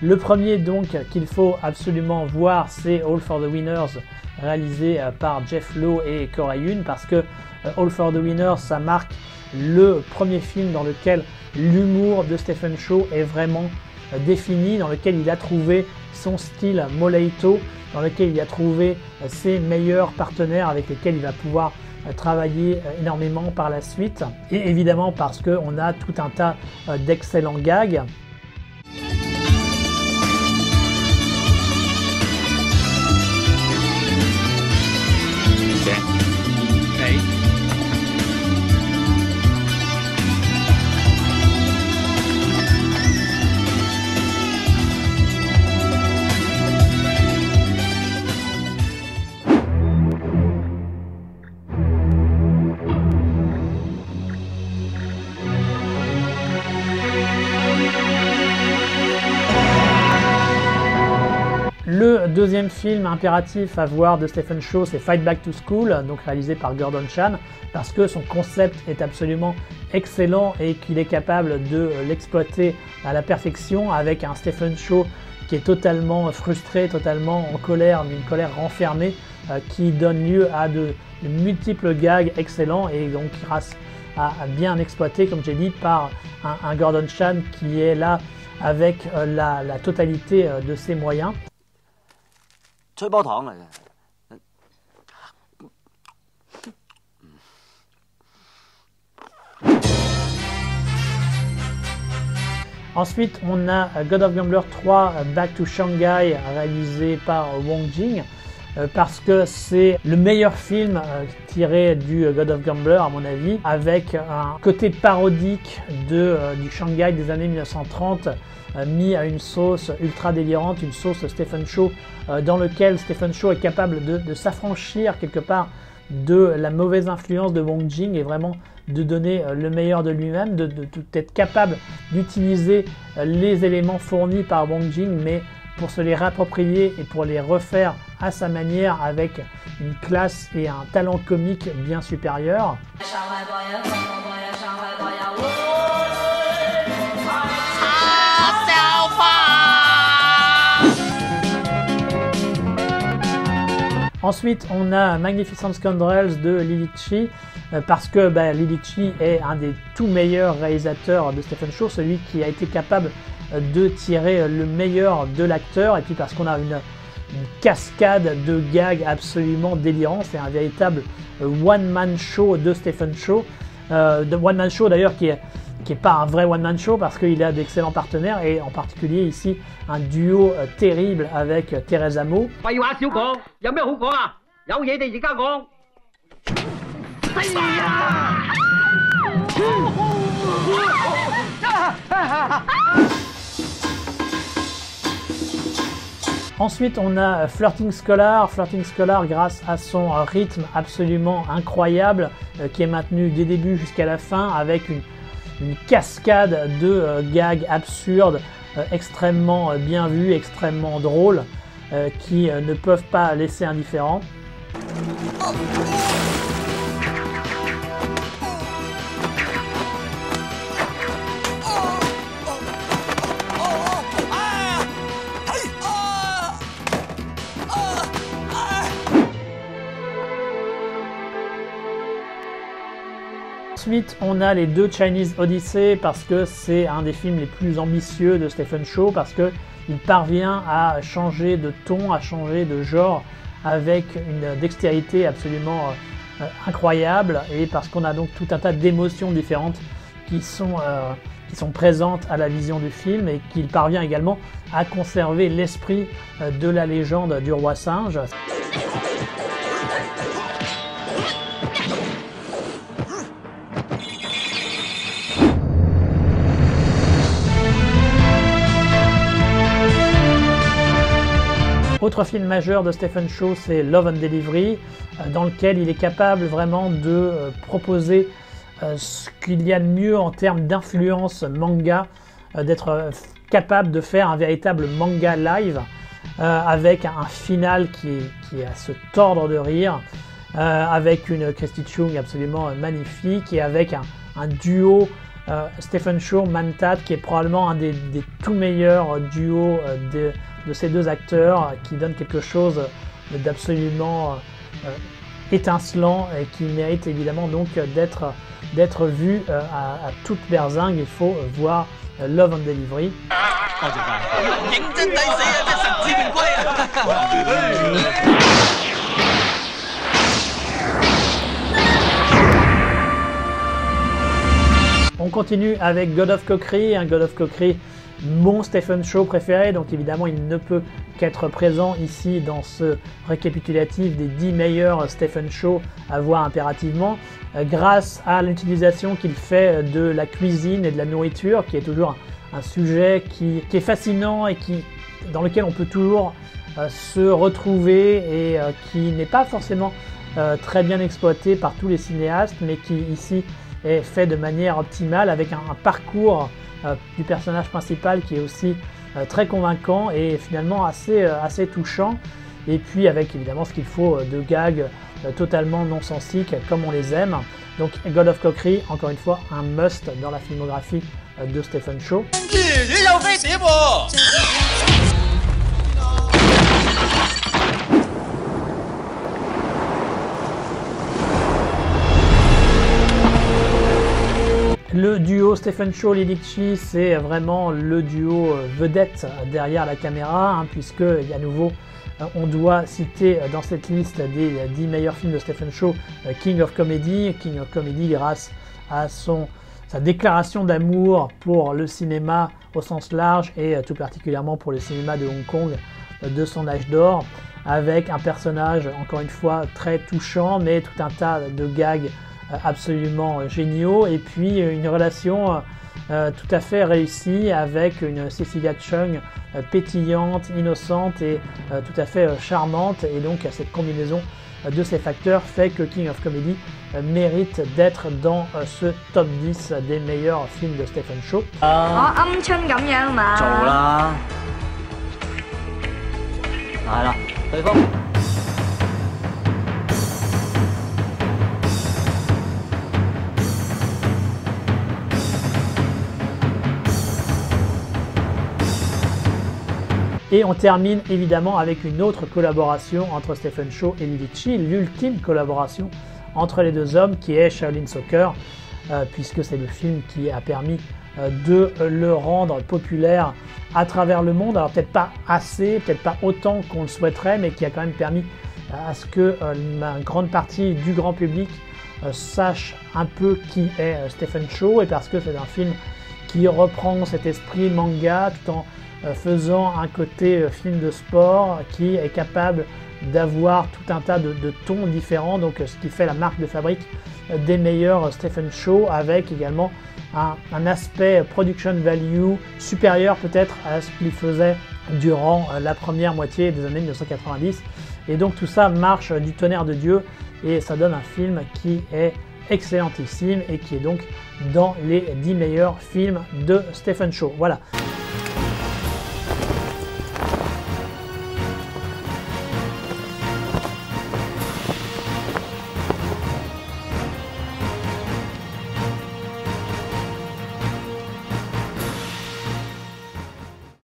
Le premier donc qu'il faut absolument voir, c'est All for the Winners, réalisé par Jeff Lowe et Corey Yuen, parce que All for the Winners, ça marque le premier film dans lequel l'humour de Stephen Chow est vraiment défini, dans lequel il a trouvé son style Moleito, dans lequel il a trouvé ses meilleurs partenaires avec lesquels il va pouvoir travailler énormément par la suite. Et évidemment parce qu'on a tout un tas d'excellents gags. Le deuxième film impératif à voir de Stephen Chow, c'est Fight Back to School, donc réalisé par Gordon Chan, parce que son concept est absolument excellent et qu'il est capable de l'exploiter à la perfection avec un Stephen Chow qui est totalement frustré, totalement en colère, mais une colère renfermée qui donne lieu à de multiples gags excellents et donc grâce à bien exploité, comme j'ai dit, par un Gordon Chan qui est là avec la totalité de ses moyens. Ensuite, on a God of Gambler 3 Back to Shanghai, réalisé par Wong Jing, parce que c'est le meilleur film tiré du God of Gambler à mon avis, avec un côté parodique du Shanghai des années 1930 mis à une sauce ultra délirante, une sauce Stephen Chow dans lequel Stephen Chow est capable de s'affranchir quelque part de la mauvaise influence de Wong Jing et vraiment de donner le meilleur de lui-même, d'être capable d'utiliser les éléments fournis par Wong Jing mais pour se les réapproprier et pour les refaire à sa manière avec une classe et un talent comique bien supérieur. Ensuite, on a Magnificent Scoundrels de Lily Chi, parce que Lily Chi est un des tout meilleurs réalisateurs de Stephen Chow, celui qui a été capable de tirer le meilleur de l'acteur, et puis parce qu'on a une cascade de gags absolument délirants. C'est un véritable one-man show de Stephen Chow, one-man show d'ailleurs qui est pas un vrai one-man show parce qu'il a d'excellents partenaires et en particulier ici un duo terrible avec Teresa Mo. Ensuite, on a Flirting Scholar. Flirting Scholar, grâce à son rythme absolument incroyable qui est maintenu des débuts jusqu'à la fin avec une cascade de gags absurdes, extrêmement bien vus, extrêmement drôles, qui ne peuvent pas laisser indifférent. Ensuite, on a les deux Chinese Odyssey parce que c'est un des films les plus ambitieux de Stephen Chow, parce qu'il parvient à changer de ton, à changer de genre avec une dextérité absolument incroyable, et parce qu'on a donc tout un tas d'émotions différentes qui sont présentes à la vision du film, et qu'il parvient également à conserver l'esprit de la légende du roi singe. Autre film majeur de Stephen Chow, c'est Love and Delivery, dans lequel il est capable vraiment de proposer ce qu'il y a de mieux en termes d'influence manga, d'être capable de faire un véritable manga live, avec un final qui est à se tordre de rire, avec une Christy Chung absolument magnifique, et avec un duo Stephen Chow, Mantat, qui est probablement un des tout meilleurs duos de ces deux acteurs, qui donne quelque chose d'absolument étincelant et qui mérite évidemment donc d'être vu à toute berzingue. Il faut voir Love and Delivery. On continue avec God of Cockery, God of Cockery, mon Stephen Chow préféré, donc évidemment il ne peut qu'être présent ici dans ce récapitulatif des 10 meilleurs Stephen Chow à voir impérativement, grâce à l'utilisation qu'il fait de la cuisine et de la nourriture, qui est toujours un sujet qui est fascinant et dans lequel on peut toujours se retrouver et qui n'est pas forcément très bien exploité par tous les cinéastes, mais qui ici est fait de manière optimale, avec un parcours du personnage principal qui est aussi très convaincant et finalement assez touchant, et puis avec évidemment ce qu'il faut de gags totalement non-sensiques comme on les aime. Donc God of Cockery, encore une fois un must dans la filmographie de Stephen Chow. Le duo Stephen Chow-Lee Ritchie, c'est vraiment le duo vedette derrière la caméra, puisque à nouveau on doit citer dans cette liste des 10 meilleurs films de Stephen Chow King of Comedy grâce à sa déclaration d'amour pour le cinéma au sens large et tout particulièrement pour le cinéma de Hong Kong de son âge d'or, avec un personnage encore une fois très touchant, mais tout un tas de gags absolument géniaux, et puis une relation tout à fait réussie avec une Cecilia Chung pétillante, innocente et tout à fait charmante, et donc cette combinaison de ces facteurs fait que King of Comedy mérite d'être dans ce top 10 des meilleurs films de Stephen Chow. Et on termine évidemment avec une autre collaboration entre Stephen Chow et Lee Ritchie, l'ultime collaboration entre les deux hommes, qui est Shaolin Soccer, puisque c'est le film qui a permis de le rendre populaire à travers le monde. Alors peut-être pas assez, peut-être pas autant qu'on le souhaiterait, mais qui a quand même permis à ce que une grande partie du grand public sache un peu qui est Stephen Chow, et parce que c'est un film qui reprend cet esprit manga tout en faisant un côté film de sport, qui est capable d'avoir tout un tas de tons différents, donc ce qui fait la marque de fabrique des meilleurs Stephen Chow, avec également un aspect production value supérieur peut-être à ce qu'il faisait durant la première moitié des années 1990, et donc tout ça marche du tonnerre de Dieu et ça donne un film qui est excellentissime et qui est donc dans les 10 meilleurs films de Stephen Chow. Voilà.